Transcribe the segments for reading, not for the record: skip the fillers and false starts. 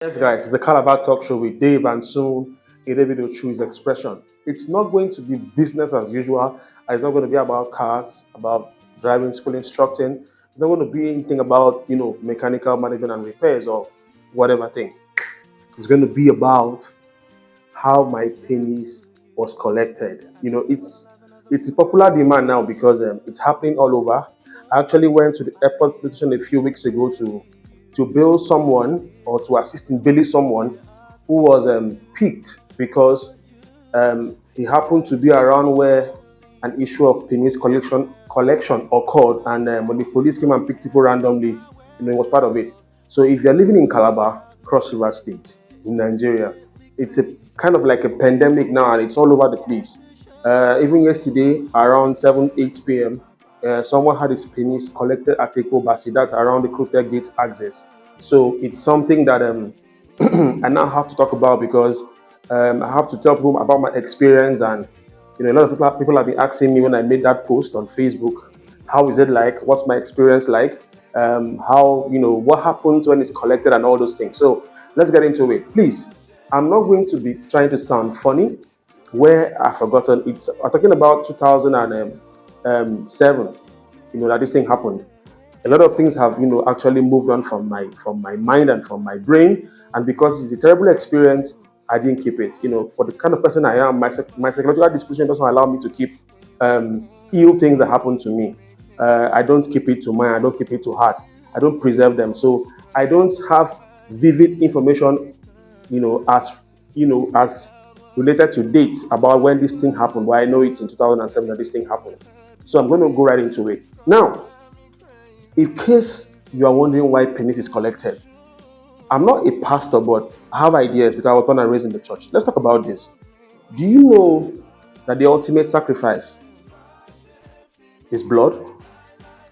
Yes, guys, it's the Calabar Talk Show with Dave, and soon a David will choose expression. It's not going to be business as usual. It's not going to be about cars, about driving school instructing. It's not going to be anything about mechanical management and repairs or whatever thing. It's going to be about how my pennies was collected. It's a popular demand now because it's happening all over. I actually went to the airport police station a few weeks ago to bail someone or to assist in bailing someone who was picked because he happened to be around where an issue of pennies collection occurred, and when the police came and picked people randomly, it was part of it. So if you're living in Calabar, Cross River State, in Nigeria, it's a kind of like a pandemic now, and it's all over the place. Even yesterday, around 7, 8 p.m., someone had his pennies collected at Eko Basi, that's around the Kruter Gate access. So it's something that I now have to talk about because I have to tell people about my experience. And a lot of people have been asking me when I made that post on Facebook, how is it like? What's my experience like? How what happens when it's collected and all those things. So let's get into it, please. I'm not going to be trying to sound funny. Where I've forgotten, I'm talking about 2007. That this thing happened. A lot of things have actually moved on from my mind and from my brain, and because it's a terrible experience, I didn't keep it. For the kind of person I am, my psychological disposition doesn't allow me to keep ill things that happen to me. I don't keep it to mind. I don't keep it to heart. I don't preserve them. So I don't have vivid information, as related to dates about when this thing happened. But I know it's in 2007 that this thing happened. So I'm going to go right into it now. In case you are wondering why pennies is collected, I'm not a pastor, but I have ideas because I was born and raised in the church. Let's talk about this. Do you know that the ultimate sacrifice is blood,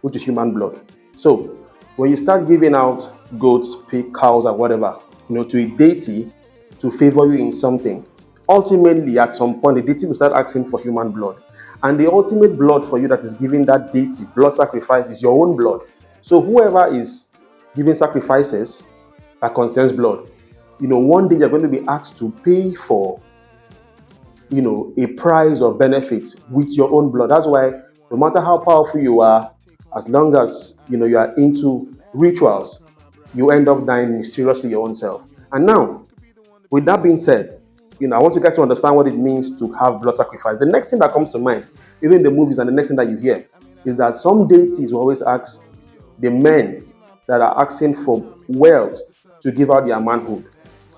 which is human blood? So when you start giving out goats, pig, cows, or whatever, to a deity to favor you in something, ultimately at some point the deity will start asking for human blood. And the ultimate blood for you that is giving that deity blood sacrifice is your own blood. So whoever is giving sacrifices that concerns blood, one day you're going to be asked to pay for, a price or benefits with your own blood. That's why no matter how powerful you are, as long as you are into rituals, you end up dying mysteriously your own self. And now, with that being said, I want you guys to understand what it means to have blood sacrifice. The next thing that comes to mind, even in the movies and the next thing that you hear, is that some deities will always ask the men that are asking for wealth to give out their manhood.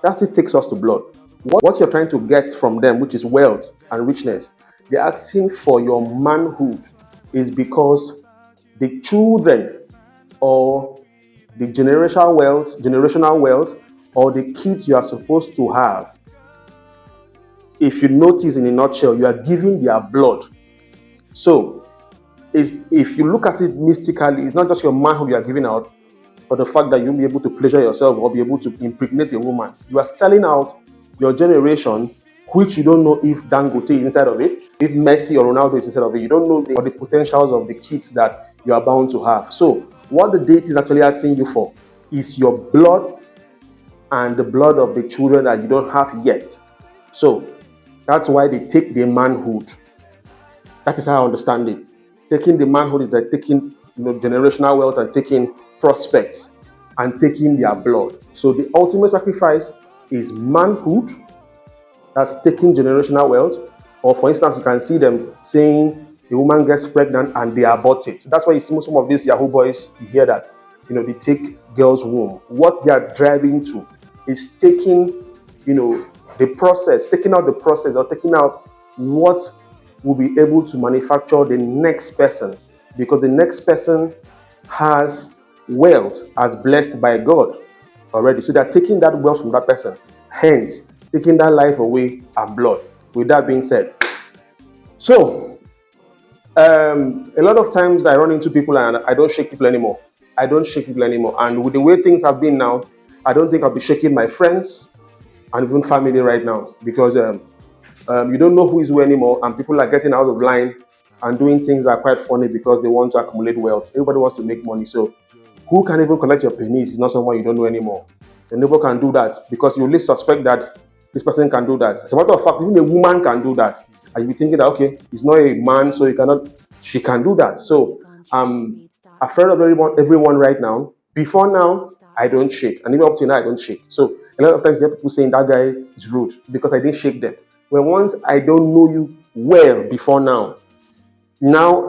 That still takes us to blood. What you're trying to get from them, which is wealth and richness, they're asking for your manhood, is because the children or the generational wealth, or the kids you are supposed to have, if you notice in a nutshell, you are giving their blood. So if you look at it mystically, it's not just your manhood you are giving out, but the fact that you'll be able to pleasure yourself or be able to impregnate a woman. You are selling out your generation, which you don't know if Dangote is inside of it, if Messi or Ronaldo is inside of it. You don't know the potentials of the kids that you are bound to have. So what the deity is actually asking you for is your blood and the blood of the children that you don't have yet. So that's why they take the manhood. That is how I understand it. Taking the manhood is like taking generational wealth and taking prospects and taking their blood. So the ultimate sacrifice is manhood, that's taking generational wealth. Or for instance, you can see them saying the woman gets pregnant and they abort it. So that's why you see some of these Yahoo boys, you hear that, they take girls' womb. What they are driving to is taking, the process, taking out the process or taking out what will be able to manufacture the next person, because the next person has wealth as blessed by God already. So they're taking that wealth from that person, hence taking that life away and blood. With that being said, so a lot of times I run into people and I don't shake people anymore. And with the way things have been now, I don't think I'll be shaking my friends and even family right now, because you don't know who is who anymore, and people are getting out of line and doing things that are quite funny because they want to accumulate wealth. Everybody wants to make money. So who can even collect your pennies is not someone you don't know anymore. The neighbor can do that because you only suspect that this person can do that. As a matter of fact, even a woman can do that. And you be thinking that, okay, he's not a man, so he cannot, she can do that. So I'm afraid of everyone right now. Before now, I don't shake. And even up to now, I don't shake. So a lot of times you hear people saying that guy is rude because I didn't shake them. When once I don't know you well before now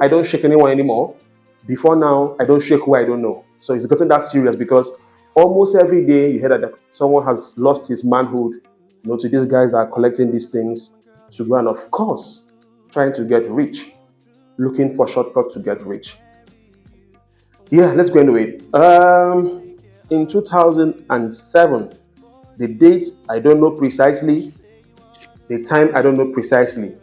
I don't shake anyone anymore. Before now, I don't shake who I don't know. So it's gotten that serious because almost every day you hear that someone has lost his manhood, to these guys that are collecting these things to go and, of course, trying to get rich, looking for shortcuts to get rich. Yeah, let's go into it. In 2007, the date I don't know precisely, the time I don't know precisely.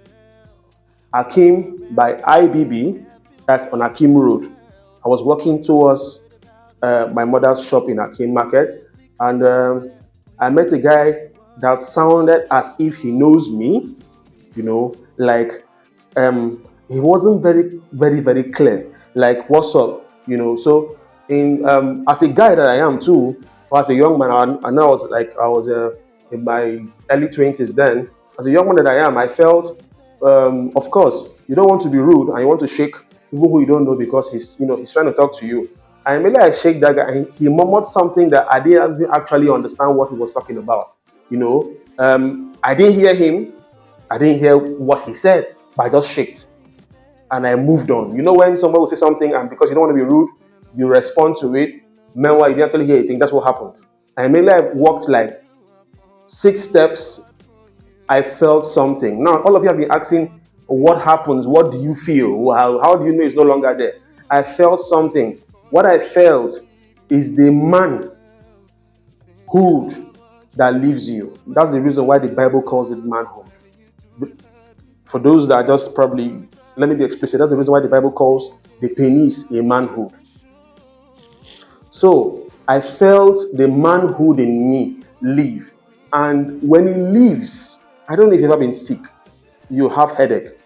Akim by IBB, that's on Akim Road. I was walking towards my mother's shop in Akim Market, and I met a guy that sounded as if he knows me, like he wasn't very, very, very clear. Like, what's up? So in as a guy that I am too, or as a young man, and I was in my early 20s then. As a young man that I am, I felt, of course, you don't want to be rude and you want to shake people who you don't know because he's trying to talk to you. And maybe I shake that guy and he murmured something that I didn't actually understand what he was talking about. I didn't hear him. I didn't hear what he said, but I just shaked. And I moved on. When someone will say something and because you don't want to be rude, you respond to it. Meanwhile, you didn't actually hear anything. That's what happened. And maybe I walked like 6 steps. I felt something. Now, all of you have been asking, what happens? What do you feel? How do you know it's no longer there? I felt something. What I felt is the manhood that leaves you. That's the reason why the Bible calls it manhood. For those that are just probably, let me be explicit, that's the reason why the Bible calls the penis a manhood. So I felt the manhood in me leave. And when it leaves, I don't know if you've ever been sick. You have headache.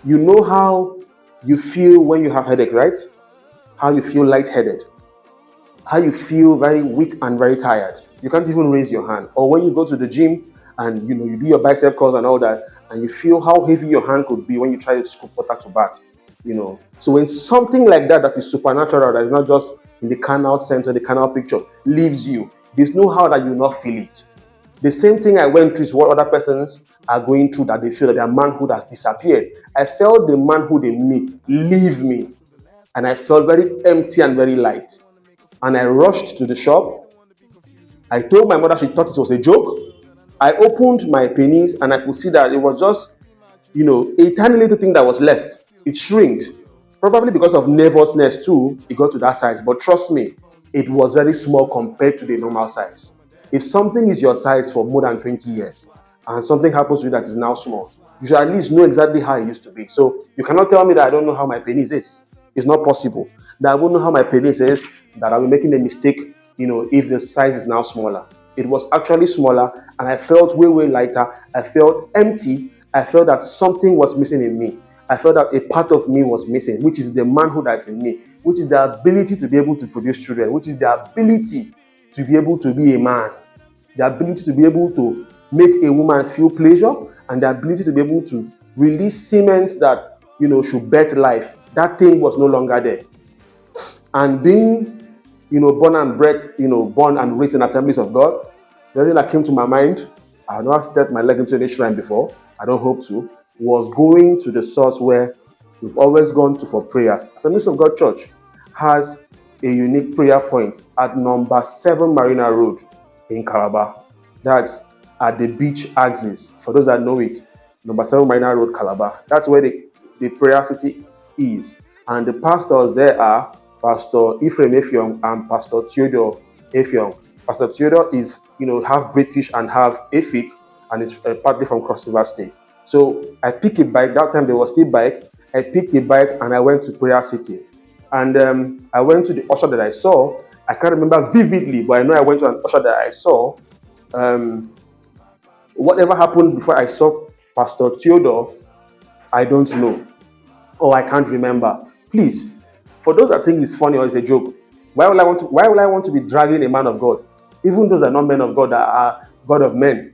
You know how you feel when you have headache, right? How you feel lightheaded. How you feel very weak and very tired. You can't even raise your hand. Or when you go to the gym and you do your bicep curls and all that, and you feel how heavy your hand could be when you try to scoop water to bath. So when something like that is supernatural, that is not just in the carnal sense or the carnal picture, leaves you, there's no how that you will not feel it. The same thing I went through is what other persons are going through, that they feel that their manhood has disappeared. I felt the manhood in me leave me, and I felt very empty and very light. And I rushed to the shop. I told my mother, she thought it was a joke. I opened my penis and I could see that it was just, a tiny little thing that was left. It shrinked. Probably because of nervousness too, it got to that size. But trust me, it was very small compared to the normal size. If something is your size for more than 20 years and something happens to you that is now small, you should at least know exactly how it used to be. So you cannot tell me that I don't know how my penis is. It's not possible. That I won't know how my penis is, that I'll be making a mistake, if the size is now smaller. It was actually smaller and I felt way, way lighter. I felt empty. I felt that something was missing in me. I felt that a part of me was missing, which is the manhood that's in me, which is the ability to be able to produce children, which is the ability to be able to be a man, the ability to be able to make a woman feel pleasure, and the ability to be able to release semen that, should birth life. That thing was no longer there. And being, born and raised in Assemblies of God, the thing that came to my mind, I have not stepped my leg into any shrine before, I don't hope to, was going to the source where we've always gone to for prayers. Assemblies of God Church has a unique prayer point at number 7 Marina Road in Calabar. That's at the beach axis. For those that know it, number 7 Marina Road, Calabar. That's where the prayer city is. And the pastors there are Pastor Ephraim Effiong and Pastor Theodore Effiong. Pastor Theodore is, half British and half Efik, and is partly from Cross River State. So I picked a bike. That time there was still bike. I picked a bike and I went to Prayer City. And I went to the usher that I saw. I can't remember vividly, but I know I went to an usher that I saw. Whatever happened before I saw Pastor Theodore, I don't know, or I can't remember. Please, for those that think it's funny or it's a joke, why will I want to be dragging a man of God? even those that are not men of God, that are God of men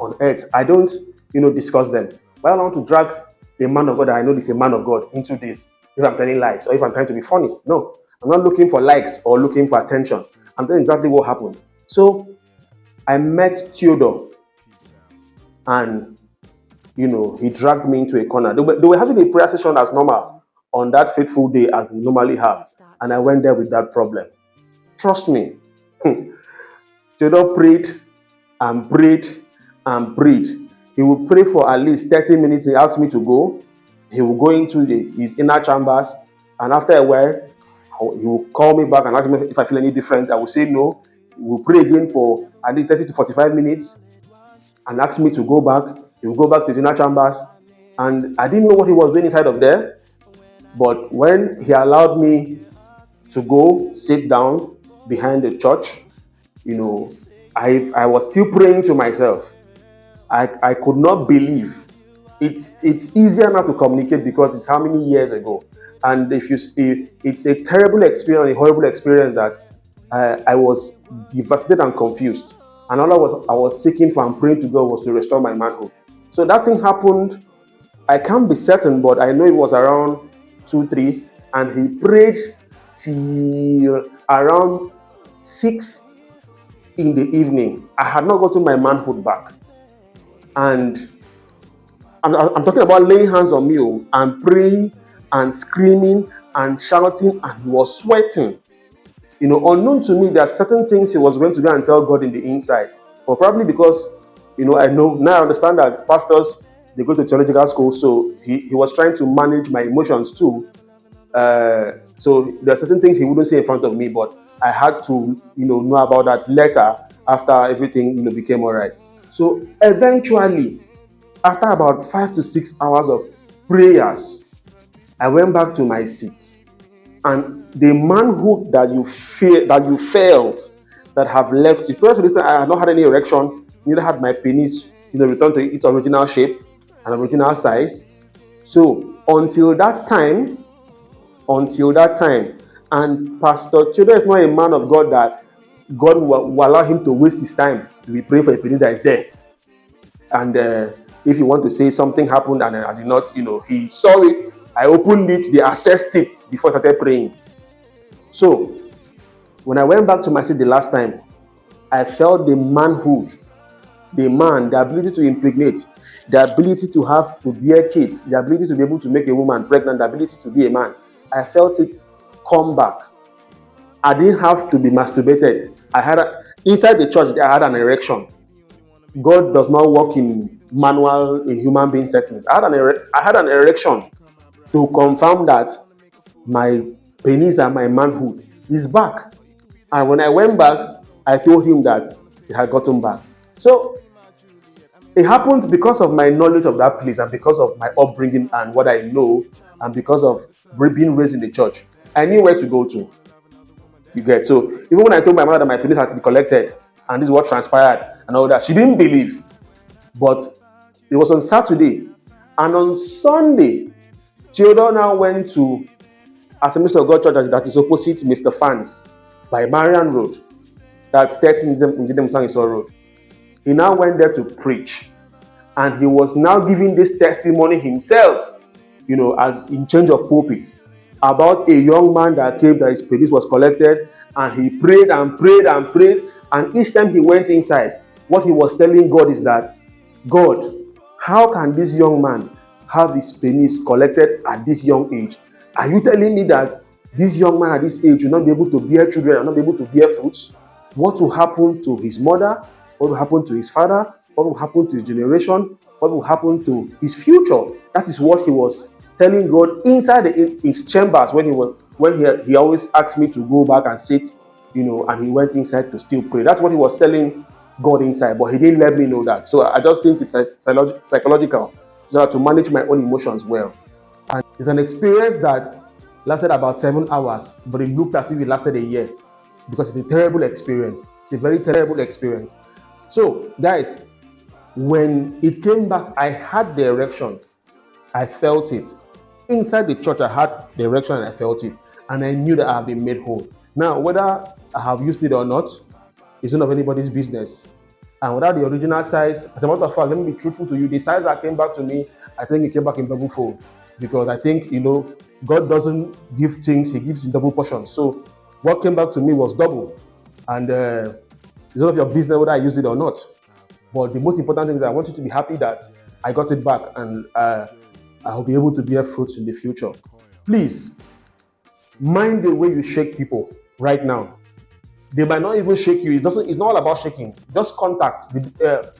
on earth, I don't, discuss them. But I don't want to drag a man of God that I know is a man of God into this if I'm telling lies or if I'm trying to be funny. No, I'm not looking for likes or looking for attention. I'm telling exactly what happened. So I met Theodore, and he dragged me into a corner. They were having a prayer session as normal on that fateful day as they normally have. And I went there with that problem. Trust me. Theodore prayed and prayed and prayed. He would pray for at least 30 minutes. He asked me to go. He would go into his inner chambers. And after a while, he would call me back and ask me if I feel any different. I would say no. He would pray again for at least 30 to 45 minutes and ask me to go back. He would go back to his inner chambers. And I didn't know what he was doing inside of there. But when he allowed me to go sit down behind the church, I was still praying to myself. I could not believe. It's easier now to communicate because it's how many years ago. And if it's a terrible experience, a horrible experience that I was devastated and confused. And all I was seeking for and praying to God was to restore my manhood. So that thing happened. I can't be certain, but I know it was around 2, 3, and he prayed till around 6 in the evening. I had not gotten my manhood back. And I'm talking about laying hands on me and praying and screaming and shouting, and he was sweating. Unknown to me, there are certain things he was going to go and tell God in the inside. But probably because, I know now I understand that pastors, they go to theological school, so he was trying to manage my emotions too. So there are certain things he wouldn't say in front of me, but I had to, know about that later after everything, became all right. So eventually, after about 5 to 6 hours of prayers, I went back to my seat. And the manhood that you felt that have left you. Prior to this time, I had not had any erection, neither had my penis, returned to its original shape and original size. So until that time, and Pastor Theodore is not a man of God that God will allow him to waste his time to be praying for a penis that is there. And if you want to say something happened and I did not, he saw it, I opened it, they assessed it before I started praying. So when I went back to my seat the last time, I felt the manhood, the ability to impregnate, the ability to bear kids, the ability to be able to make a woman pregnant, the ability to be a man. I felt it come back. I didn't have to be masturbated. Inside the church, I had an erection. God does not work in human being settings. I had an erection to confirm that my penis and my manhood is back. And when I went back, I told him that it had gotten back. So it happened because of my knowledge of that place and because of my upbringing and what I know and because of being raised in the church. I knew where to go to. You get? So even when I told my mother that my penis had to be collected and this is what transpired and all that, she didn't believe. But it was on Saturday. And on Sunday, Theodore now went to Assembly of God Church that is opposite Mr. Fans by Marian Road. That's 13 Njidem Road. He now went there to preach. And he was now giving this testimony himself, as in change of pulpit, about a young man that came, that his penis was collected, and he prayed and prayed and prayed. And each time he went inside, what he was telling God is that, God, how can this young man have his penis collected at this young age? Are you telling me that this young man at this age will not be able to bear children and not be able to bear fruits? What will happen to his mother? What will happen to his father? What will happen to his generation? What will happen to his future? That is what he was telling God inside his chambers when he always asked me to go back and sit, and he went inside to still pray. That's what he was telling God inside, but he didn't let me know that. So I just think it's psychological, so to manage my own emotions well. And it's an experience that lasted about 7 hours, but it looked as if it lasted a year because it's a terrible experience. It's a very terrible experience. So, guys, when it came back, I had the erection. I felt it. Inside the church, I had the erection and I felt it. And I knew that I had been made whole. Now, whether I have used it or not, It's none of anybody's business. And without the original size, as a matter of fact, let me be truthful to you, the size that came back to me, I think it came back in double fold. Because I think, God doesn't give things, He gives in double portions. So what came back to me was double. And it's none of your business whether I use it or not. But the most important thing is I want you to be happy that I got it back, and I will be able to bear fruits in the future. Please, mind the way you shake people right now. They might not even shake you. It's not all about shaking. Just contact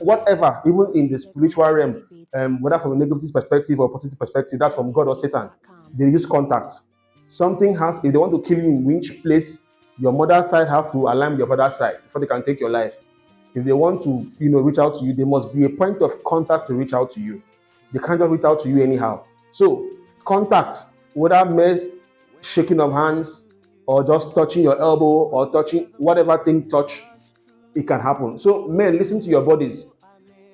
whatever, even in the spiritual realm, whether from a negative perspective or positive perspective, that's from God or Satan. They use contact. Something has, if they want to kill you in which place, your mother's side have to align with your father's side before they can take your life. If they want to, reach out to you, there must be a point of contact to reach out to you. They can't just reach out to you anyhow. So contact, whether mere shaking of hands or just touching your elbow or touching whatever thing touch, it can happen. So men, listen to your bodies,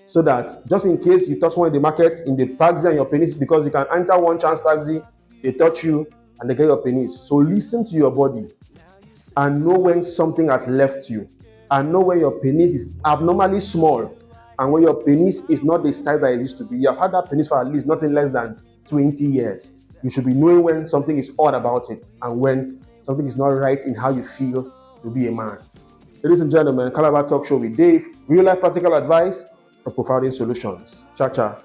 so that just in case you touch one in the market, in the taxi and your penis, because you can enter one chance taxi, they touch you and they get your penis. So listen to your body and know when something has left you, and know when your penis is abnormally small and when your penis is not the size that it used to be. You have had that penis for at least nothing less than 20 years. You should be knowing when something is odd about it and when something is not right in how you feel to be a man. Ladies and gentlemen, Calabar Talk Show with Dave. Real life practical advice for providing solutions. Cha cha.